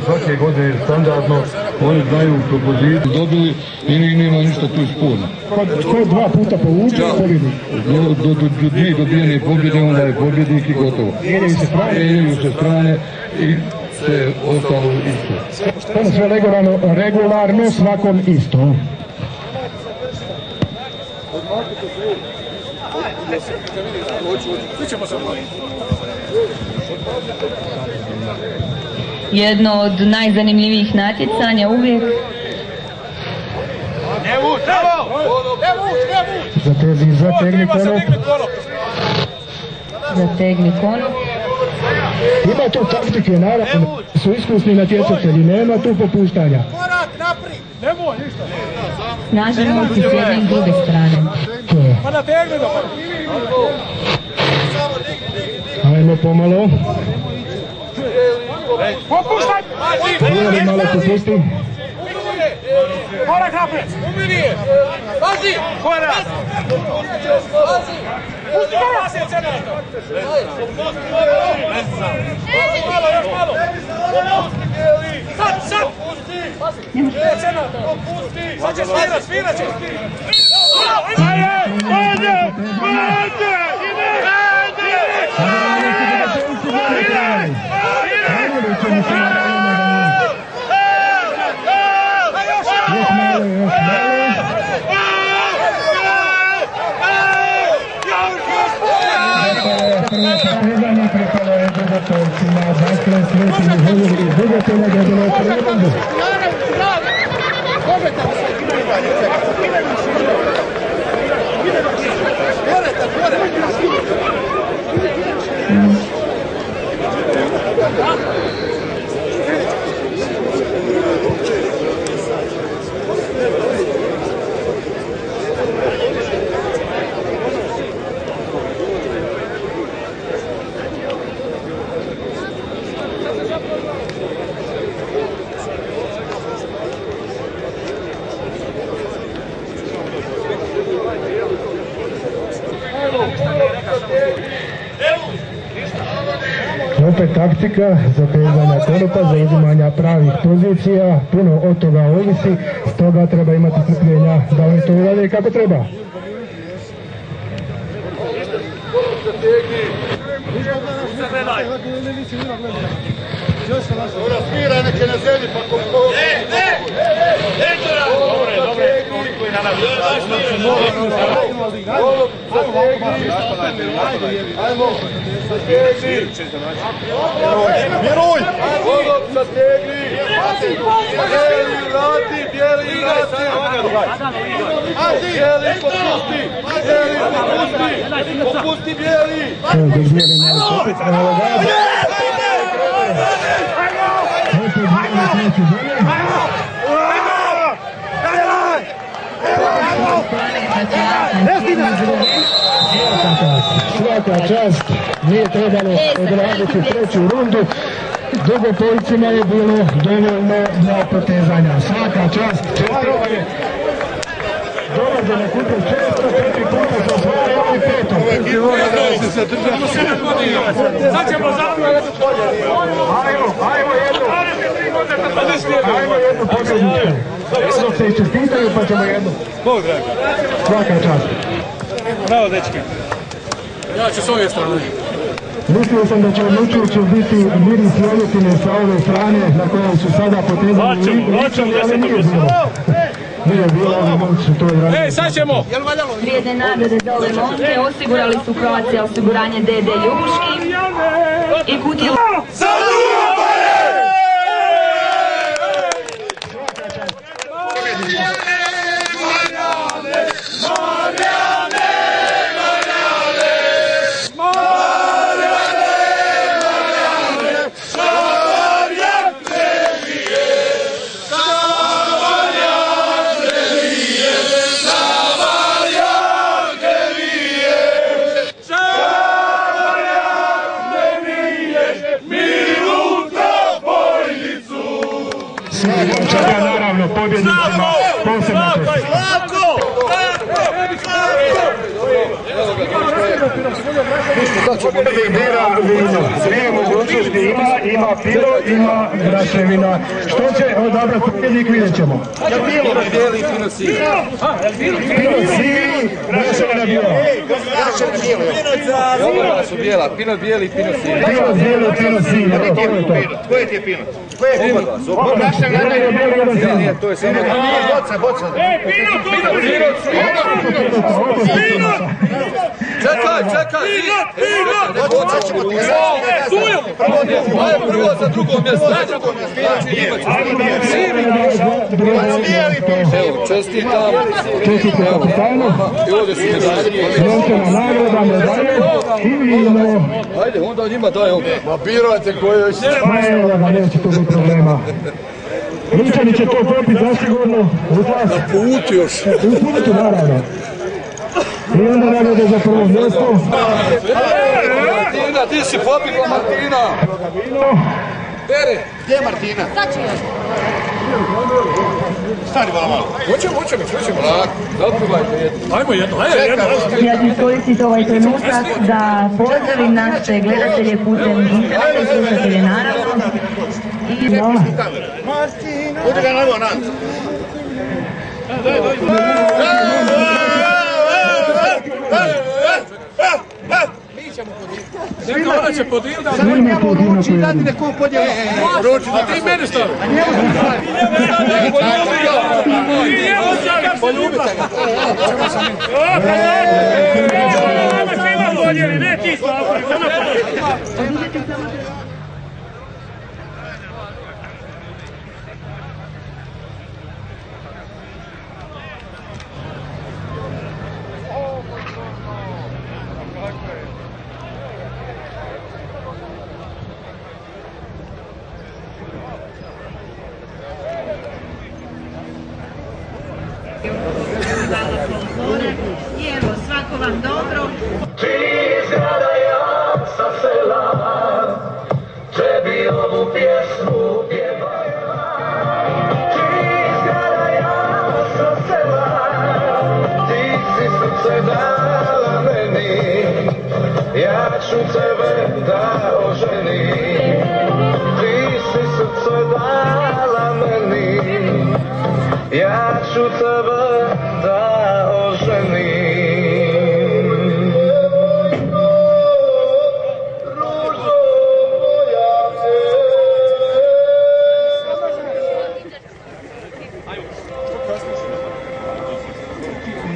svake godine standardno, oni znaju propoziciju, dobili i nema ništa tu sporno. Ko 2 puta povuče, pobjedi? Do 2 dobijene pobjede, onda je pobjednik i gotovo. Mijenjaju se strane i sve ostalo isto. Ono sve regularno, svakom isto. Jedno od najzanimljivijih natjecanja uvijek. Zategni konop. Zategni konop. Ima tu taktike, naravno, su iskusni natjecatelji, nema tu popuštanja. Snažni moci s jedne i druge strane. Ajmo pomalo. Uvijeli malo popusti. Korak naprijed! Pazi! Korak! Pazi! Pusti korak! Pazi od cena! Malo, još malo! Sad! Pusti! Od cena! Pusti! Sad će svirat će! Ajde! Pripalo je Dugotovcima, dakle Sveti Mihovili iz Dugotova dobilo je prvu rundu. Opet taktika zatezanja konopa, zauzimanja pravih pozicija, puno od toga ovisi, stoga treba imati strpljenja da oni to urade kako treba. Smira neke na zemlji pa koliko... Ajmo! Miruj! Zategni! Bijeli vrati! Bijeli vrati! Bijeli popusti! Bijeli popusti! Popusti bijeli! Svaka čast, nije trebalo odraditi treću rundu, Dugopoljcima je bilo dovoljno za potezanja. Svaka čast, čestovanje. Dolaze na kutu često, 4 puta se osvajaju i petom. Sad ćemo zavrati. Ajmo jednu pobjedničku. Dok se iščestitaju pa ćemo jednu. Bog dragi. Svaka čast. Bravo, dečke. Ja ću s ove strane. Mislio sam da će odlučujući biti miris ljeljutine sa ove strane na kojoj su sada potezali ličani, ali nije bilo. Nije bilo, ali moći su to igrati. Ej, sad ćemo! Vrijedne nagrade za ove momke osigurali su Croatia osiguranje D.D. Ljubuški i kutiju... Naravno, pobjednicima posebno. Bira vino. Dvije mogućnosti ima pilo, ima graševina. Što će odabrati pobjednik, vidjet ćemo. Pilo bijeli, pino sivi. Pilo sivi, graševina bijela. Oba su bijela, pino bijeli, pino sivi. Pilo bijeli, pilo sivi. Koje ti je pino? Koje je oba dva? To je samo... Boca. Čekaj! Prvo za drugo mjesto. Evo, čestitam. I ovdje su medalje. Ajde, onda njima daj ovdje. Ma birajte koje još. Evo ga, neće tu biti problema. Ličani će to popiti zasigurno u glas. Na putu još. U putu, naravno. I onda nagrade za prvo mjesto. Martina, ti si popikla Martina. Bere. Gdje je Martina? Sad ću još. Stani malo. Hoćemo. Doprobajte jedno. Ajmo jedno. Ja ću iskoristiti ovaj trenutak da pozdravim naše gledatelje putem interneta i slušatelje naravno. Budi ga navio nam. Neka ona će podijel da... Samo njemu ruči i dati nekom podijelu. Ruči, a ti meni stavi. A njemu stavi. Poljubite ga. Svima podijeli, ne ti Slavko. I evo, svako vam dobro. Ti zgrada ja sa sela, tebi ovu pjesmu pjevam. Ti zgrada ja sa sela, ti si srce dala meni, ja ću tebe da oženim. Ti si srce dala meni, ja ću tebe da oženim.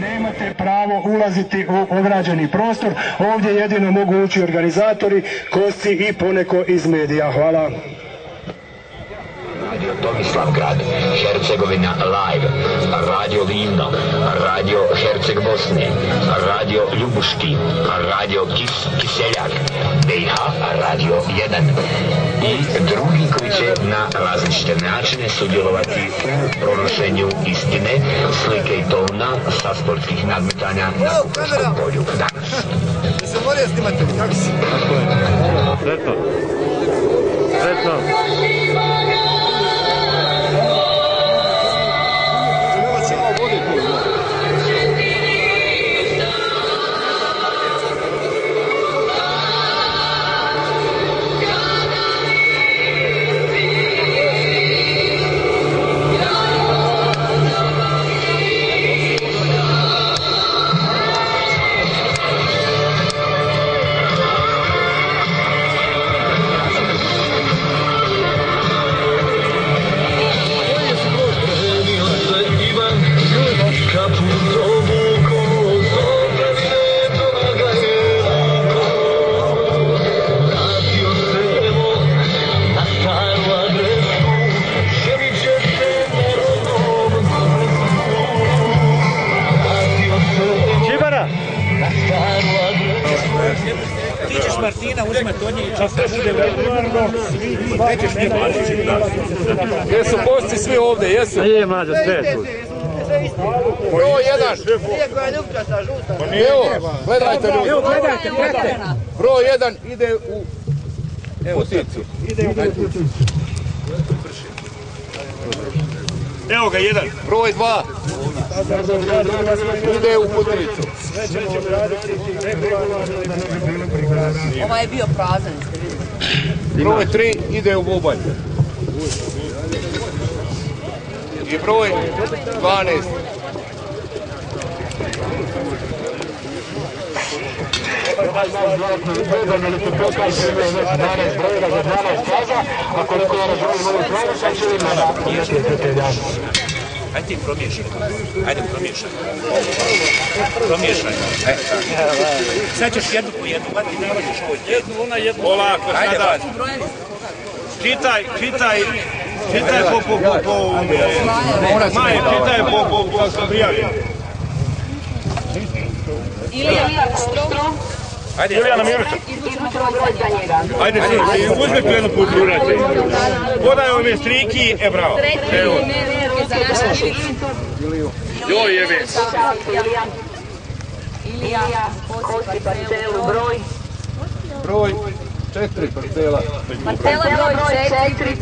Nemate pravo ulaziti u ograđeni prostor. Ovdje jedino mogu ući organizatori, kosci i poneko iz medija. Hvala. Radio Tomislavgrad, Hercegovina live, Radio Livno, Radio Herceg Bosne, Radio Ljubuški, Radio Kiseljak, BiH, Radio 1 i drugi koji će na različite načine sudjelovati u pronošenju istine, slike i tona sa sportskih nadmetanja na Kupaškom polju danas. Se moraju snimati, kako si? Sretno. Ti ćeš Martina uzmati od nje i čas da bude regularno. Nećeš mi plaćiti. Jesu posti svi ovdje, jesu? A je, mlađa, sve je tu. Broj 1. Evo, gledajte ljudi. Evo, gledajte, prate. Broj 1 ide u puticu. Evo ga, 1. Broj 2. Ide u Putnicu. Ovaj je bio prazan. Broj 3 ide u Bubanj. I broj 12. Ajde ti promiješaj. Ajde promiješaj. Promiješaj. Sad ćeš jednu po jednu. Jednu, ona jednu. Polako, sada. Čitaj po Maje, čitaj po Sabrijavi. Ilija Strom. Ajde, Ilijana Mirovića. Ajde, uzmi plenu putu, urati. Podaj ove striki, bravo. Evo. Joj, jebe. Ilija, posti parcelu, broj. Broj 4 parcela. Parcela broj 4,